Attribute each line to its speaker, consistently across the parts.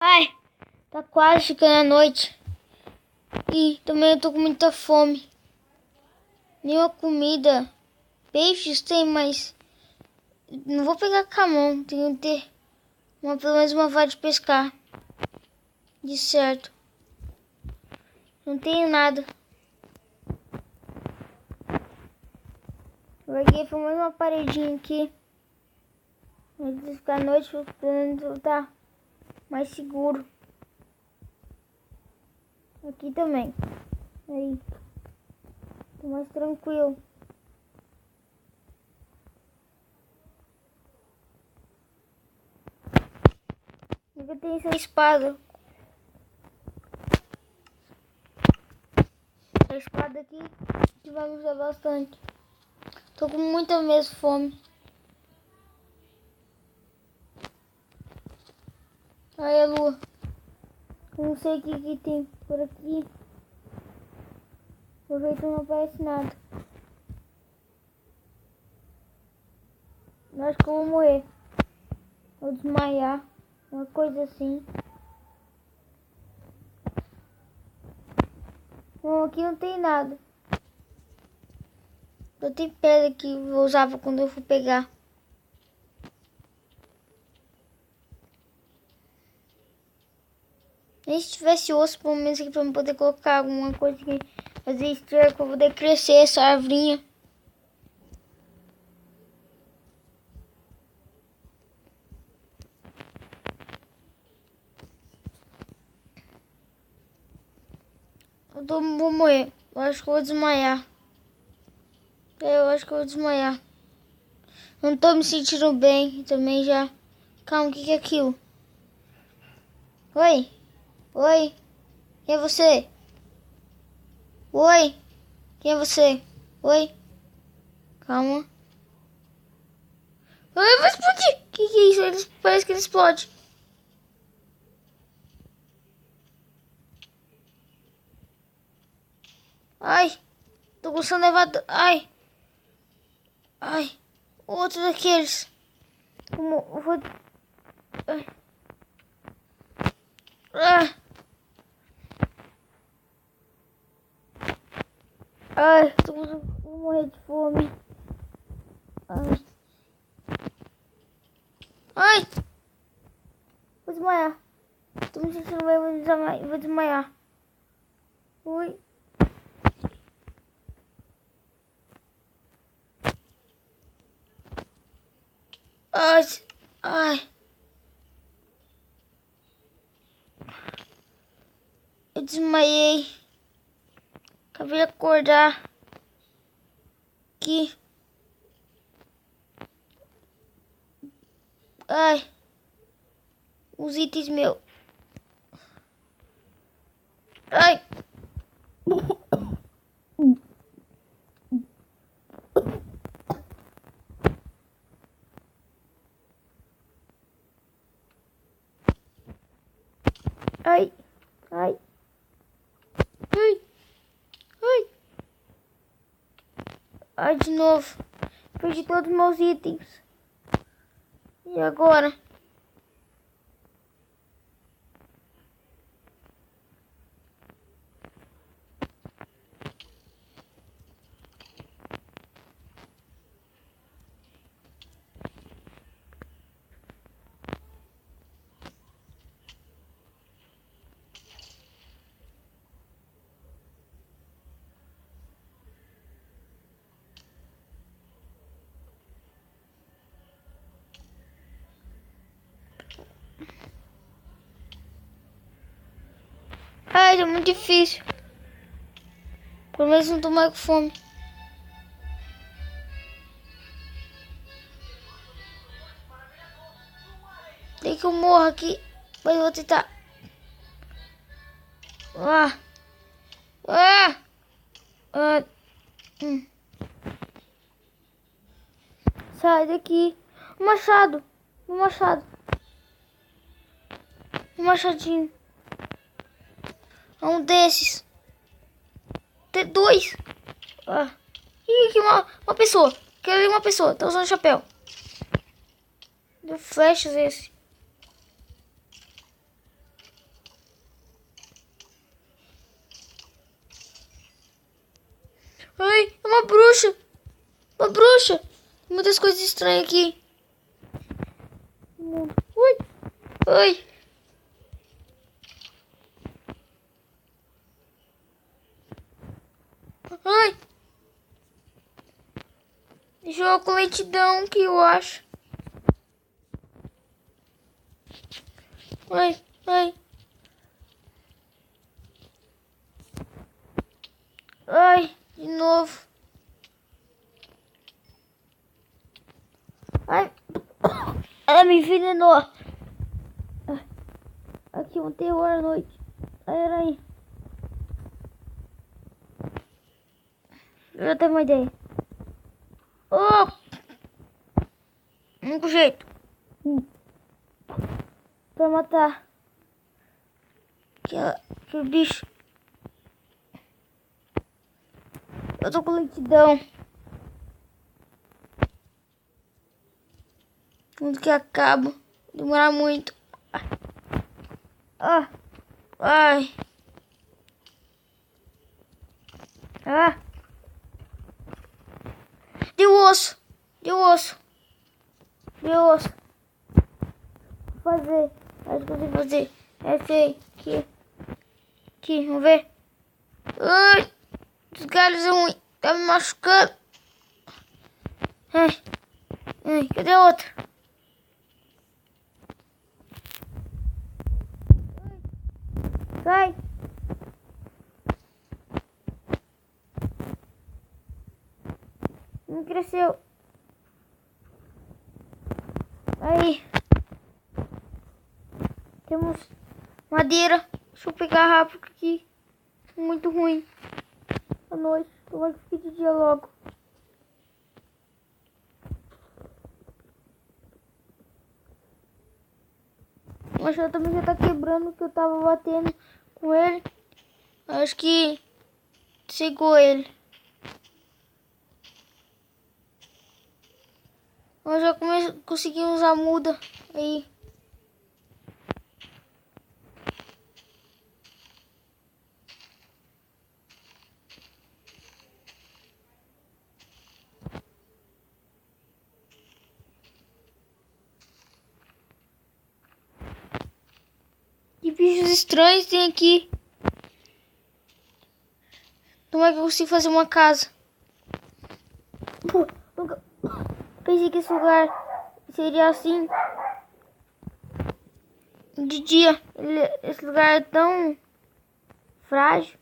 Speaker 1: Ai, tá quase chegando a noite. E também eu tô com muita fome. Nenhuma comida. Peixes tem, mas não vou pegar com a mão. Tenho que ter pelo menos uma vara de pescar. De certo. Não tenho nada. Eu peguei mais uma paredinha aqui. Antes de ficar à noite, pelo menos tá mais seguro. Aqui também. Aí. Tô mais tranquilo. Eu tenho essa espada. A espada aqui que vai me usar bastante. Tô com muita mesmo fome. Aí a lua. Eu não sei o que tem por aqui. Por jeito não aparece nada. Eu acho que eu vou morrer. Vou desmaiar. Uma coisa assim. Bom, aqui não tem nada. Só tem pedra que eu usava quando eu for pegar. Nem se tivesse osso, pelo menos aqui pra eu poder colocar alguma coisa que fazer esterco pra poder crescer essa arvorinha. Vou morrer. Eu acho que eu vou desmaiar. Eu acho que eu vou desmaiar. Não tô me sentindo bem também já. Calma, o que é aquilo? Oi? Oi? Quem é você? Oi? Quem é você? Oi? Calma. Ai, vai explodir! Que é isso? Parece que ele explode. Ai, tô gostando de levar... Ai. Ai. Outro daqueles. Eu vou... Ai. Ah. Ai, vou morrer de fome. Ai. Ai. Vou desmaiar. Tô me sentindo bem, vou desmaiar. Ui. Ai. Ai. Eu desmaiei. Acabei de acordar. Aqui. Ai. Os itens meus. Ai. Ai. Ai. Ai. Ai. Ai, de novo. Perdi todos os meus itens. E agora? Ai, é muito difícil. Pelo menos não tô mais com fome. Tem que eu morro aqui. Mas eu vou tentar. Ah. Ah. Ah. Sai daqui. Um machado. Um machado. Um machadinho. É um desses. Tem dois. Ah. Ih, aqui uma pessoa. Quero ver uma pessoa. Tá usando chapéu. Deu flechas esse. Ô, bruxa! Muitas coisas estranhas aqui. Ui! Oi! Ai! Jogo com lentidão que eu acho. Ai, ai. Ai, de novo. Ai. Ela me envenenou. Aqui um terror à noite. Era aí. Eu já tenho uma ideia. Oh! Único jeito. Pra matar aquele bicho. Eu tô com lentidão. Quando que acaba? Demorar muito. Ah. Ai. Ah. Deu osso. Deu osso. Deu osso. Vou fazer. Acho que eu vou fazer. Esse aí. Aqui. Aqui. Vamos ver. Ai. Os galhos é ruim. Tá me machucando. Ai. Ai. Cadê a outra? Sai. Não cresceu. Aí. Temos madeira. Deixa eu pegar rápido aqui. Muito ruim. À noite. Tomara que fique de dia logo. O machado também já tá quebrando, que eu tava batendo com ele. Acho que cegou ele. Eu já consegui usar muda aí. Que bichos estranhos tem aqui. Como é que eu consigo fazer uma casa? Pô, nunca pensei que esse lugar seria assim. De dia. Esse lugar é tão frágil.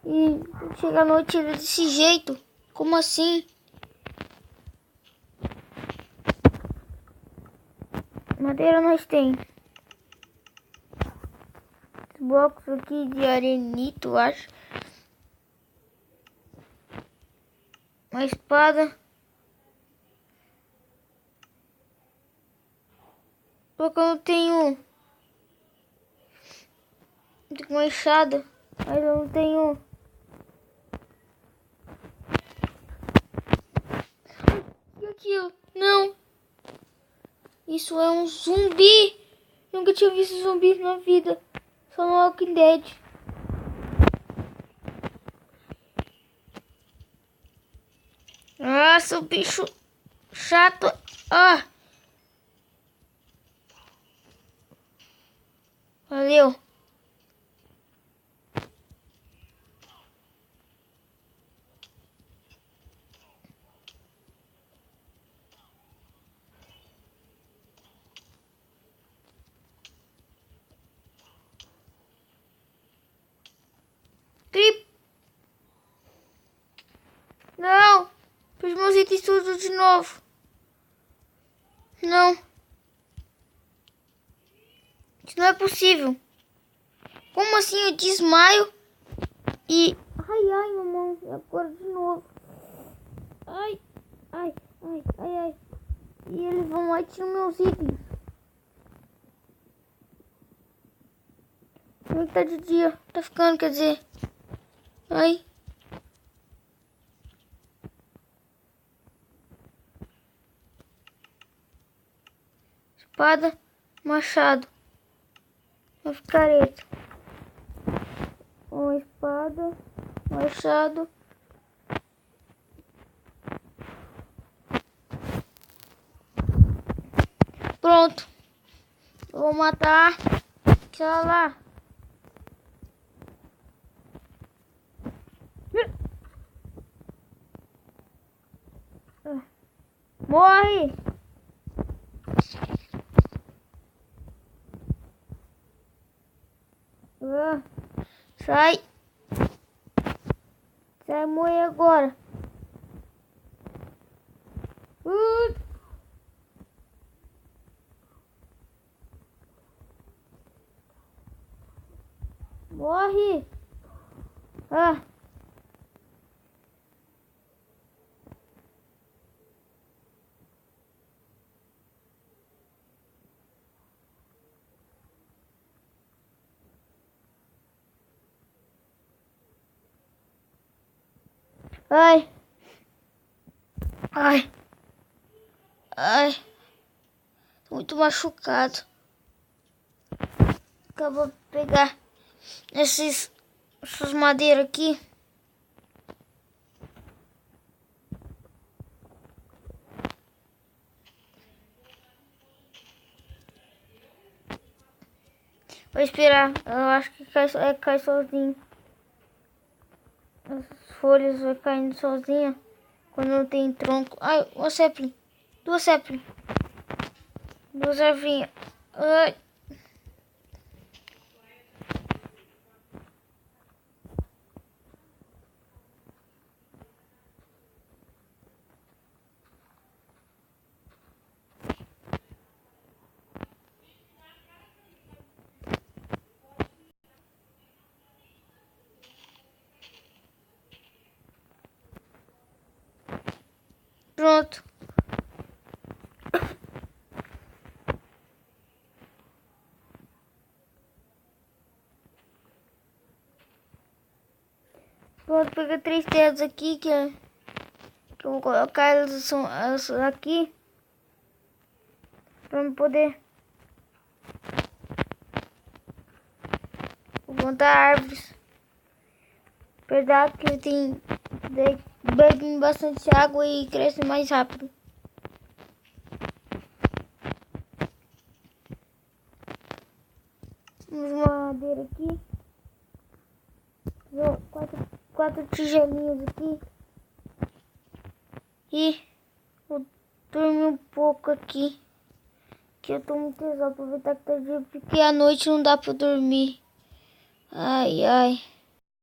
Speaker 1: E chega à noite ele é desse jeito. Como assim? Madeira nós tem. Esse blocos aqui de arenito, acho. Uma espada. Porque eu não tenho. Tenho uma enxada. Mas eu não tenho. E aquilo? Não. Isso é um zumbi. Nunca tinha visto zumbi na vida. Só no Walking Dead. Nossa, o bicho chato. Ah. Valeu. Trip. Não. Pus meus itens tudo de novo. Não. Isso não é possível. Como assim eu desmaio e... Ai, ai, mamãe. Agora de novo. Ai, ai, ai, ai, ai. E eles vão lá e tiram meus itens. Como é que tá de dia? Tá ficando, quer dizer. Ai. Espada, machado. Uma picareta. Uma espada, machado. Pronto. Eu vou matar aquela lá. Morre! Sai! Sai, morrer agora! Morre! Ah! Ai! Ai! Ai! Tô muito machucado. Eu vou pegar essas madeiras aqui. Vou esperar. Eu acho que cai sozinho. As folhas vai caindo sozinha. Quando não tem tronco. Ai, uma sapling. Duas sapling. Duas ervinhas. Ai. Pronto. Pronto, peguei 3 terras aqui que eu vou colocar elas aqui para poder plantar árvores. Verdade que ele bebe bastante água e cresce mais rápido. Vamos madeira aqui. Quatro tigelinhos aqui. E vou dormir um pouco aqui. Que eu tô muito exausto. Aproveitar que tá dia, porque à noite não dá pra eu dormir. Ai, ai.